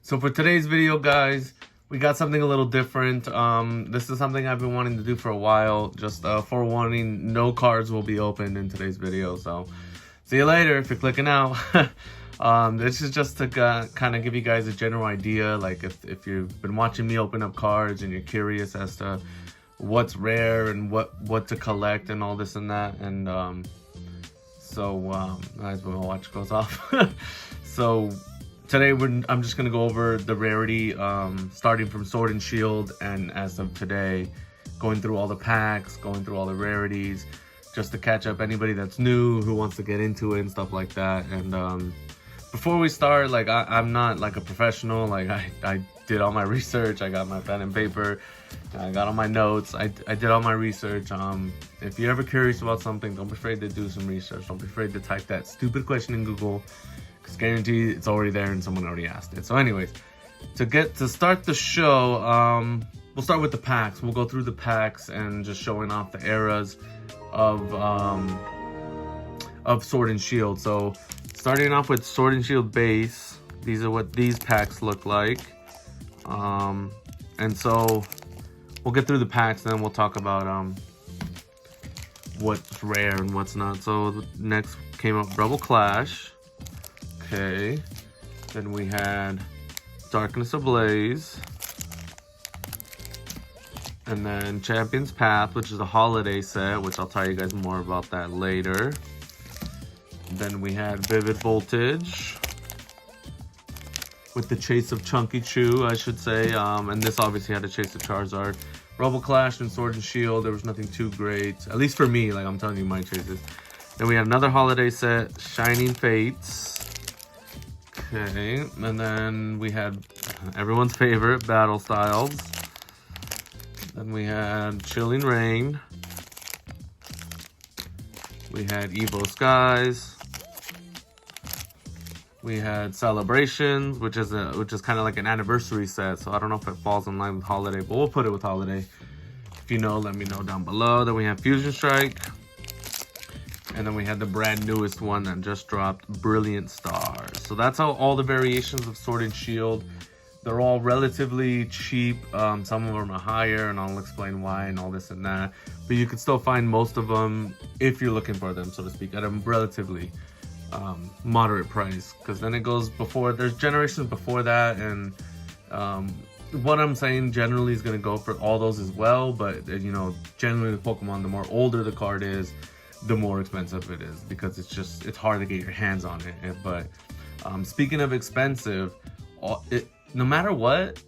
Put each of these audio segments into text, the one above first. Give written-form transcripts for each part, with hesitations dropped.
So for today's video, guys, we got something a little different. This is something I've been wanting to do for a while. Just forewarning, no cards will be opened in today's video. So see you later if you're clicking out. This is just to kind of give you guys a general idea. Like if you've been watching me open up cards and you're curious as to what's rare and what to collect and all this and that. And as my watch goes off. So today I'm just gonna go over the rarity, starting from Sword and Shield, and as of today, going through all the packs, going through all the rarities, just to catch up anybody that's new who wants to get into it and stuff like that. And before we start, like I'm not like a professional. Like I did all my research. I got my pen and paper. I got all my notes. I did all my research. If you're ever curious about something, don't be afraid to do some research. Don't be afraid to type that stupid question in Google. It's guaranteed it's already there and someone already asked it. So anyways, to start the show, we'll start with the packs. We'll go through the packs and just showing off the eras of Sword and Shield. So starting off with Sword and Shield base, these are what these packs look like. And so we'll get through the packs and then we'll talk about what's rare and what's not. So next came up Rebel Clash. Okay, then we had Darkness Ablaze, and then Champion's Path, which is a holiday set, which I'll tell you guys more about that later. Then we had Vivid Voltage with the Chase of Chunky Chew, I should say, and this obviously had a Chase of Charizard. Rebel Clash and Sword and Shield, there was nothing too great, at least for me. Like, I'm telling you my chases. Then we had another holiday set, Shining Fates. Okay, and then we had everyone's favorite, Battle Styles. Then we had Chilling Rain. We had Evo Skies. We had Celebrations, which is kind of like an anniversary set. So I don't know if it falls in line with Holiday, but we'll put it with Holiday. If you know, let me know down below. Then we have Fusion Strike. And then we had the brand newest one that just dropped, Brilliant Stars. So that's how all the variations of Sword and Shield. They're all relatively cheap. Some of them are higher, and I'll explain why and all this and that. But you can still find most of them if you're looking for them, so to speak, at a relatively moderate price. Because then it goes before, there's generations before that, and what I'm saying generally is going to go for all those as well. But you know, generally the Pokemon, the more older the card is, the more expensive it is, because it's hard to get your hands on it. But speaking of expensive, no matter what,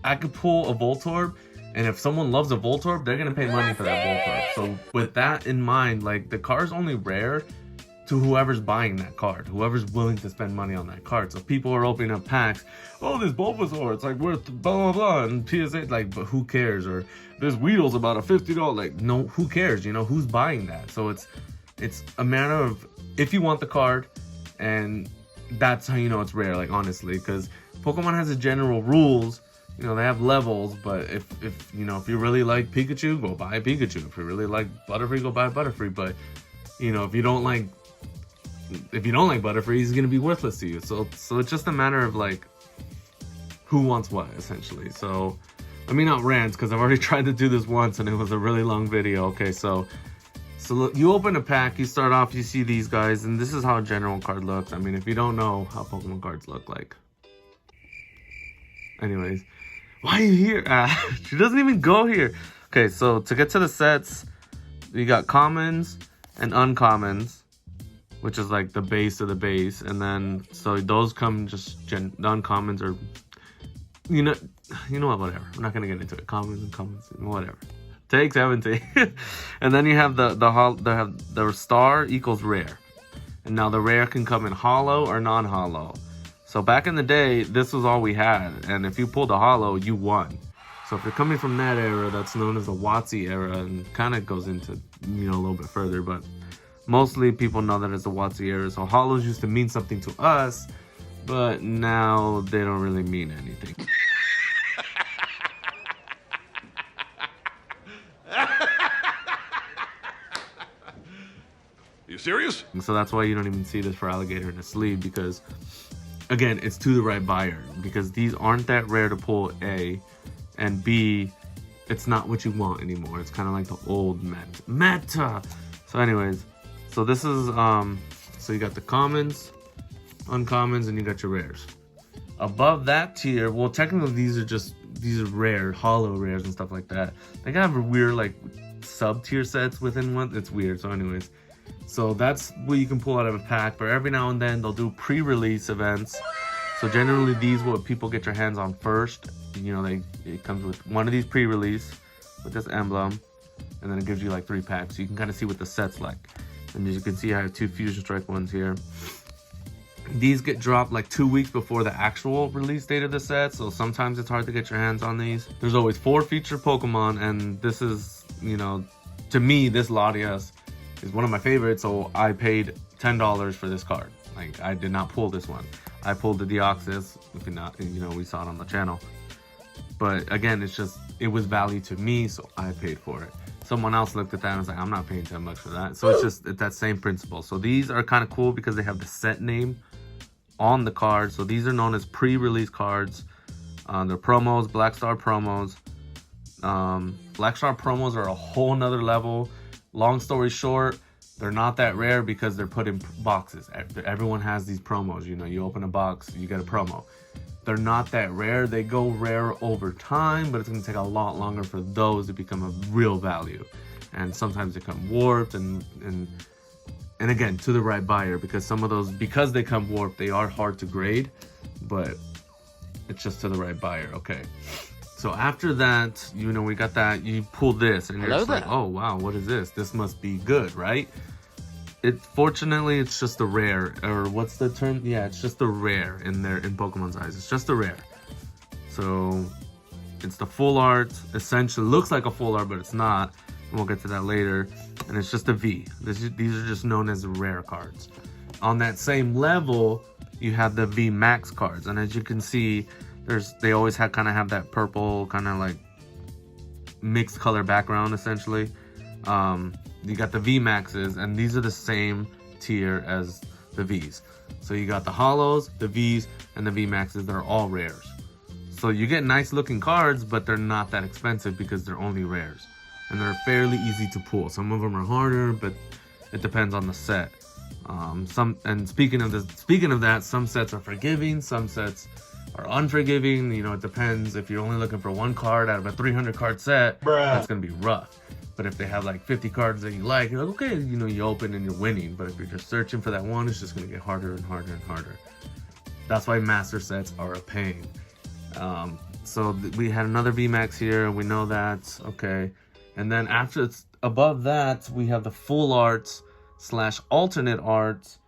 I could pull a Voltorb, and if someone loves a Voltorb, they're gonna pay money for that Voltorb. So with that in mind, like, the card's only rare to whoever's buying that card, whoever's willing to spend money on that card. So people are opening up packs. Oh, this Bulbasaur, it's like worth blah blah blah, and PSA, like, but who cares? Or this Weedle's about a $50. Like, no, who cares? You know, who's buying that? So it's a matter of if you want the card, and that's how you know it's rare. Like, honestly, because Pokemon has a general rules. You know, they have levels, but if you know, if you really like Pikachu, go buy Pikachu. If you really like Butterfree, go buy Butterfree. But you know, if you don't like Butterfree, he's gonna be worthless to you. So it's just a matter of like who wants what, essentially. So let me not rant, because I've already tried to do this once and it was a really long video. Okay, so look, you open a pack, you start off, you see these guys, and this is how a general card looks. I mean, if you don't know how Pokemon cards look like. Anyways, why are you here? She doesn't even go here. Okay, so to get to the sets, you got commons and uncommons, which is like the base of the base. And then, so those come just the uncommons are, you know what, whatever. I'm not gonna get into it. Commons and commons, whatever. Take 17. And then you have the star equals rare. And now the rare can come in hollow or non-hollow. So back in the day, this was all we had. And if you pulled a hollow, you won. So if you're coming from that era, that's known as the WotC era, and kind of goes into, you know, a little bit further, but mostly people know that as the WotC era. So hollows used to mean something to us, but now they don't really mean anything. You serious? So that's why you don't even see this for Alligator in a sleeve, because again, it's to the right buyer, because these aren't that rare to pull, A, and B, it's not what you want anymore. It's kind of like the old meta. So anyways, so this is so you got the commons, uncommons, and you got your rares. Above that tier, well, technically these are rare, hollow rares and stuff like that. They have weird like sub tier sets within one. It's weird. So anyways, so that's what you can pull out of a pack. But every now and then they'll do pre-release events. So generally these what people get your hands on first. You know, it comes with one of these pre-release with this emblem, and then it gives you like 3 packs. So you can kind of see what the set's like. And as you can see, I have 2 Fusion Strike ones here. These get dropped like 2 weeks before the actual release date of the set, so sometimes it's hard to get your hands on these. There's always 4 featured Pokemon, and this is, you know, to me, this Latias is one of my favorites, so I paid $10 for this card. Like, I did not pull this one. I pulled the Deoxys, if not, you know, we saw it on the channel. But again, it was value to me, so I paid for it. Someone else looked at that and was like, I'm not paying $10 for that. So it's that same principle. So these are kind of cool because they have the set name on the card. So these are known as pre-release cards. They're promos, Black Star promos. Black Star promos are a whole nother level. Long story short, they're not that rare because they're put in boxes. Everyone has these promos. You know, you open a box, you get a promo. They're not that rare. They go rare over time, but it's going to take a lot longer for those to become a real value. And sometimes they come warped and again, to the right buyer, because some of those, because they come warped, they are hard to grade, but it's just to the right buyer. Okay. So after that, you know, we got that, you pull this and you're just like, oh wow, what is this? This must be good, right? Fortunately, it's just a rare, or what's the term? Yeah, it's just a rare in Pokemon's eyes. It's just a rare. So it's the full art. Essentially, looks like a full art, but it's not. And we'll get to that later. And it's just a V. These are just known as rare cards. On that same level, you have the V Max cards, and as you can see, they always kind of have that purple kind of like mixed color background essentially. You got the V Maxes, and these are the same tier as the Vs. So you got the Hollows, the Vs, and the V Maxes. They're all rares. So you get nice looking cards, but they're not that expensive because they're only rares. And they're fairly easy to pull. Some of them are harder, but it depends on the set. Speaking of that, some sets are forgiving, some sets are unforgiving. You know, it depends. If you're only looking for one card out of a 300 card set, that's gonna be rough. But if they have like 50 cards that you like, you're like, okay, you know, you open and you're winning. But if you're just searching for that one, it's just gonna get harder and harder and harder. That's why master sets are a pain. So we had another VMAX here, and we know that, okay. And then above that, we have the full arts / alternate arts,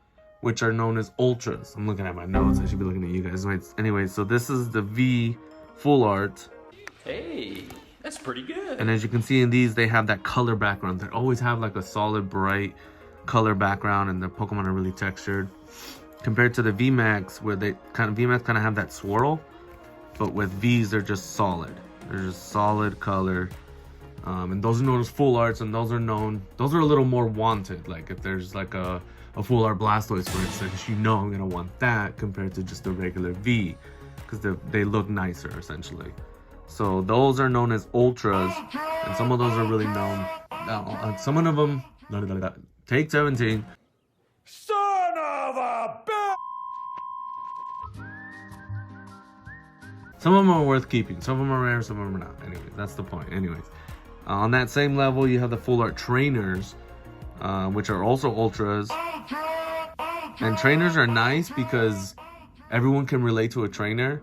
which are known as ultras. I'm looking at my notes. I should be looking at you guys. Anyway, so this is the V full art. Hey, that's pretty good. And as you can see in these, they have that color background. They always have like a solid, bright color background, and the Pokemon are really textured. Compared to the VMAX, where VMAX kind of have that swirl, but with Vs, they're just solid. They're just solid color. And those are known as full arts, and those are a little more wanted. Like if there's like a full art Blastoise, for instance, you know I'm gonna want that compared to just a regular V, because they look nicer essentially. So those are known as ultras, and some of those are really known. Some of them, take 17. Son of a bitch! Some of them are worth keeping. Some of them are rare, some of them are not. Anyways, that's the point. Anyways, on that same level, you have the full art trainers, which are also ultras. And trainers are nice because everyone can relate to a trainer.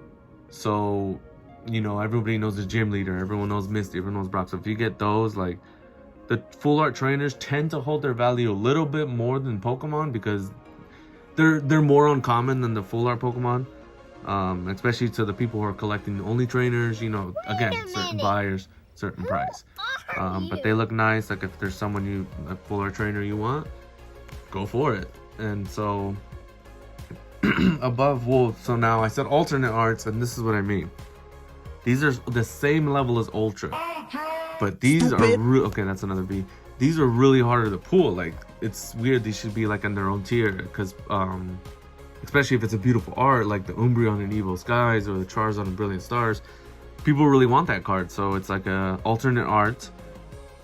So, you know, everybody knows the gym leader, everyone knows Misty, everyone knows Brock. So if you get those, like, the full art trainers tend to hold their value a little bit more than Pokemon because they're more uncommon than the full art Pokemon. Especially to the people who are collecting only trainers, you know, again, certain buyers, certain price. But they look nice. Like if there's someone a full art trainer you want, go for it. And so so now I said alternate arts, and this is what I mean. These are the same level as ultra, but these are okay, that's another B. These are really harder to pull. Like, it's weird. These should be like in their own tier because especially if it's a beautiful art like the Umbreon and Evil Skies or the Charizard and Brilliant Stars, people really want that card. So it's like a alternate art,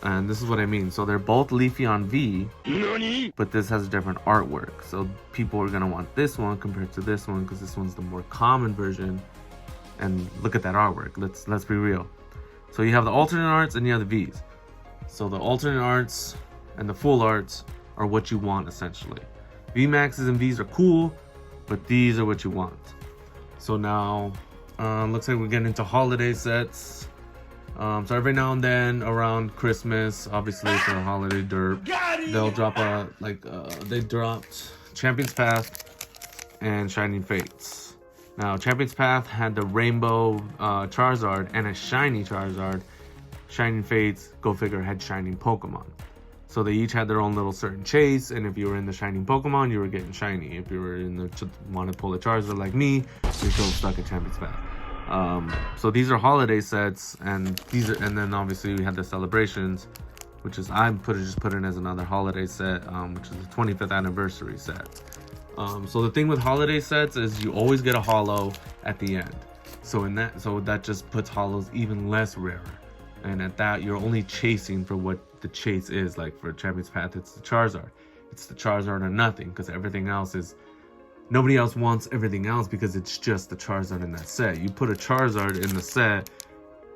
and this is what I mean. So they're both Leafeon V, but this has a different artwork. So people are gonna want this one compared to this one because this one's the more common version. And look at that artwork. Let's be real. So you have the alternate arts and you have the Vs. So the alternate arts and the full arts are what you want essentially. VMAXs and Vs are cool, but these are what you want. So now, looks like we're getting into holiday sets. So every now and then around Christmas, obviously for a holiday derp, they'll drop they dropped Champion's Path and Shining Fates. Now, Champion's Path had the Rainbow Charizard and a Shiny Charizard. Shining Fates, go figure, had Shining Pokemon. So they each had their own little certain chase, and if you were in the Shining Pokemon, you were getting Shiny. If you were in the want to pull a Charizard like me, you're still stuck at Champion's Path. So these are holiday sets, and then obviously we had the celebrations, which is just put in as another holiday set, which is the 25th anniversary set. So the thing with holiday sets is you always get a holo at the end. So that just puts holos even less rarer. And at that, you're only chasing for what the chase is. Like for Champion's Path, it's the Charizard. It's the Charizard or nothing, because everything else is, nobody else wants everything else because it's just the Charizard in that set. You put a Charizard in the set,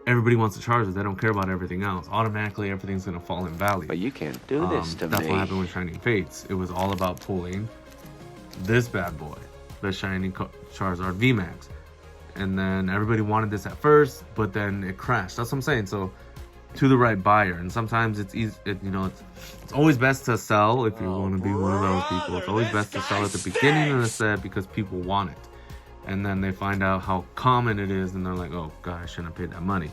everybody wants a Charizard. They don't care about everything else. Automatically, everything's gonna fall in value. But you can't do this to me. That's what happened with Shining Fates. It was all about pulling this bad boy, the Shiny Charizard VMAX. And then everybody wanted this at first, but then it crashed. That's what I'm saying. So to the right buyer, and sometimes it's easy, it's always best to sell if you want to be one of those people. It's always best to sell at the beginning of the set because people want it. And then they find out how common it is, and they're like, oh god, I shouldn't have paid that money.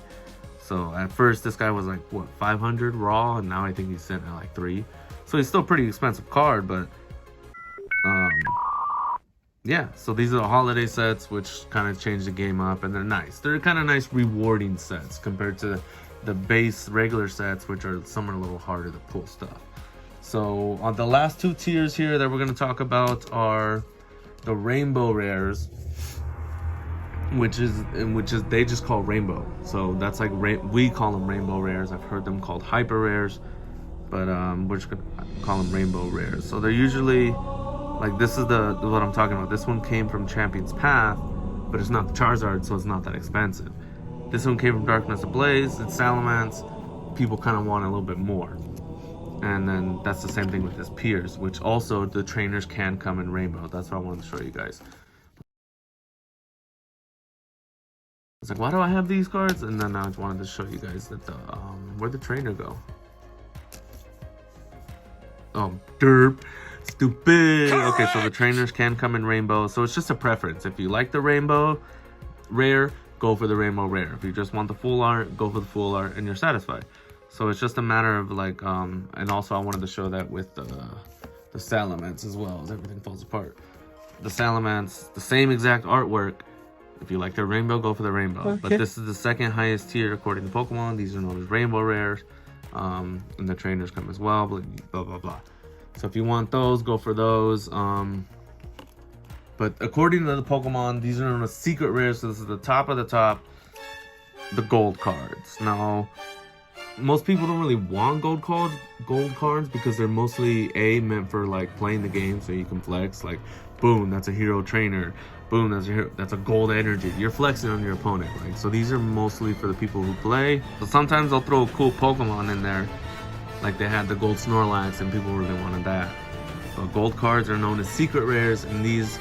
So at first this guy was like, what, 500 raw, and now I think he's sitting at like 3. So he's still a pretty expensive card, but yeah, so these are the holiday sets, which kind of change the game up, and they're nice. They're kind of nice, rewarding sets compared to the base regular sets, which are some are a little harder to pull stuff. So on the last 2 tiers here that we're going to talk about are the Rainbow Rares, which is they just call Rainbow. So that's like we call them Rainbow Rares. I've heard them called Hyper Rares, but we're just gonna call them Rainbow Rares. So they're usually like, this is what I'm talking about. This one came from Champion's Path, but it's not the Charizard, so it's not that expensive. This one came from Darkness Ablaze. It's Salamence. People kind of want a little bit more. And then that's the same thing with this Pierce, which also the trainers can come in Rainbow. That's what I wanted to show you guys. It's like, why do I have these cards? And then I just wanted to show you guys that the where'd the trainer go? Oh, derp. Stupid. Okay, so the trainers can come in Rainbow. So it's just a preference. If you like the Rainbow Rare, go for the Rainbow Rare. If you just want the full art, go for the full art, and you're satisfied. So it's just a matter of like, and also I wanted to show that with the Salamence as well, as everything falls apart. The Salamence, the same exact artwork. If you like the Rainbow, go for the Rainbow. Okay. But this is the second highest tier according to Pokemon. These are known as Rainbow Rares. And the trainers come as well, blah, blah, blah, blah. So if you want those, go for those. But according to the Pokemon, these are known as secret rares. So this is the top of the top, the gold cards. Now, most people don't really want gold cards because they're mostly meant for like playing the game so you can flex. Like, boom, that's a hero trainer. Boom, that's a gold energy. You're flexing on your opponent. Like, so these are mostly for the people who play. So sometimes they'll throw a cool Pokemon in there. Like they had the gold Snorlax and people really wanted that. So gold cards are known as secret rares, and these,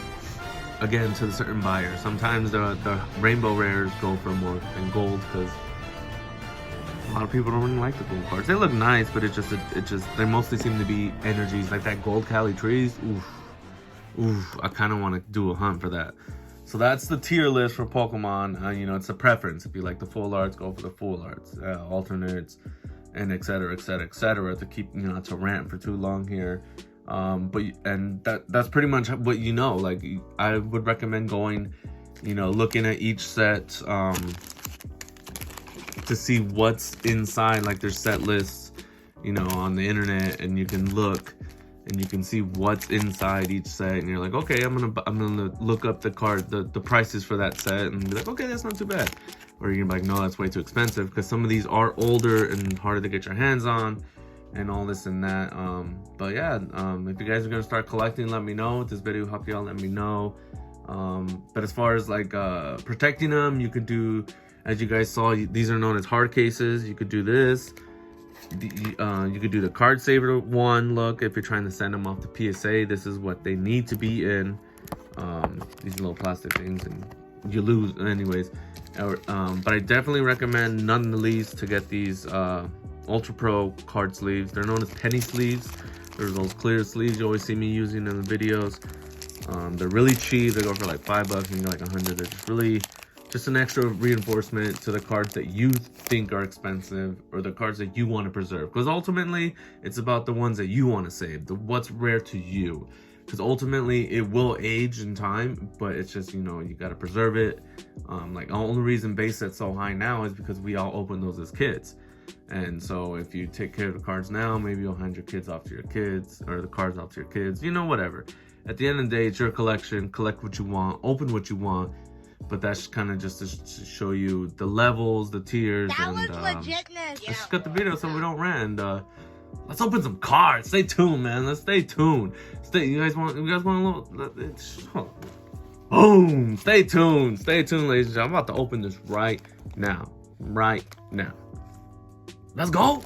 again, to the certain buyer. Sometimes the Rainbow Rares go for more than gold because a lot of people don't really like the gold cards. They look nice, but it just they mostly seem to be energies like that gold Cali trees. Oof, I kind of want to do a hunt for that. So that's the tier list for Pokemon. It's a preference. If you like the full arts, go for the full arts, alternates, and etc, etc, etc, to keep, not to rant for too long here. That's pretty much what like I would recommend going, looking at each set to see what's inside. Like there's set lists, on the internet, and you can look and you can see what's inside each set, and you're like, okay, I'm gonna look up the prices for that set, and be like, okay, that's not too bad. Or you're gonna be like, no, that's way too expensive, because some of these are older and harder to get your hands on, and all this and that. But yeah, if you guys are gonna start collecting, let me know. If this video helped you out, let me know. But as far as like protecting them, you could do, as you guys saw, these are known as hard cases. You could do this. You could do the card saver one. Look, if you're trying to send them off to PSA, this is what they need to be in. These little plastic things, and you lose anyways. But I definitely recommend, none the least, to get these Ultra Pro card sleeves. They're known as penny sleeves. There's those clear sleeves you always see me using in the videos. They're really cheap. They go for like $5 and you get like 100. They're just really just an extra reinforcement to the cards that you think are expensive, or the cards that you want to preserve, because ultimately it's about the ones that you want to save, what's rare to you, because ultimately it will age in time, but it's just, you know, you got to preserve it. Like the only reason base set's so high now is because we all open those as kids, and so if you take care of the cards now, maybe you'll hand your kids off to your kids, or the cards off to your kids, you know, whatever. At the end of the day, it's your collection. Collect what you want, open what you want. But that's kind of just to show you the levels, the tiers, that and was legitness. let's cut the video so we don't rant. Let's open some cards. Stay tuned, man. Let's stay tuned. You guys want a little? Boom! Stay tuned, ladies and gentlemen. I'm about to open this right now. Let's go.